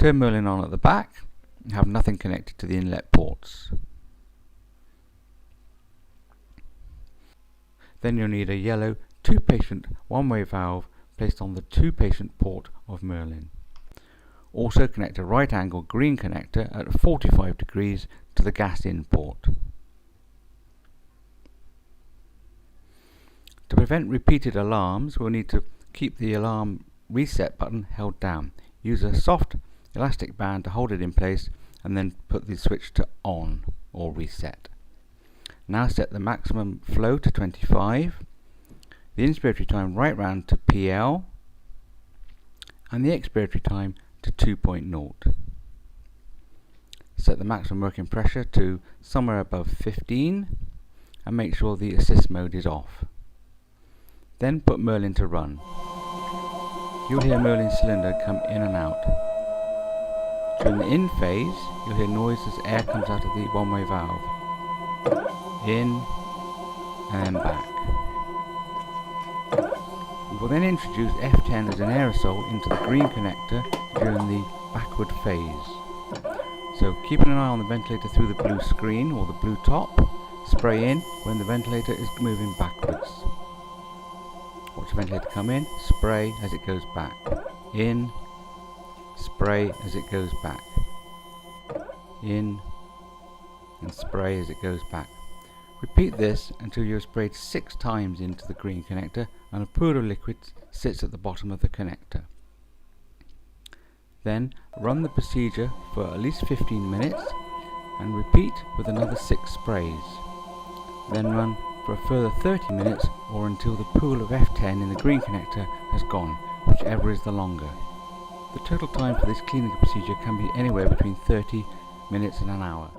Turn Merlin on at the back and have nothing connected to the inlet ports. Then you'll need a yellow 2-patient one-way valve placed on the 2-patient port of Merlin. Also connect a right angle green connector at 45 degrees to the gas in port. To prevent repeated alarms, we'll need to keep the alarm reset button held down. Use a soft elastic band to hold it in place and then put the switch to on or reset. Now set the maximum flow to 25, the inspiratory time right round to PL, and the expiratory time to 2.0. Set the maximum working pressure to somewhere above 15 and make sure the assist mode is off. Then put Merlin to run. You'll hear Merlin's cylinder come in and out. During the in phase, you'll hear noise as air comes out of the one-way valve. In and then back. We will then introduce F10 as an aerosol into the green connector during the backward phase. So keeping an eye on the ventilator through the blue screen or the blue top, spray in when the ventilator is moving backwards. Watch the ventilator come in, spray as it goes back. In, spray as it goes back. In, and spray as it goes back. Repeat this until you have sprayed 6 times into the green connector and a pool of liquid sits at the bottom of the connector. Then run the procedure for at least 15 minutes and repeat with another 6 sprays. Then run for a further 30 minutes or until the pool of F10 in the green connector has gone, whichever is the longer. The total time for this cleaning procedure can be anywhere between 30 minutes and an hour.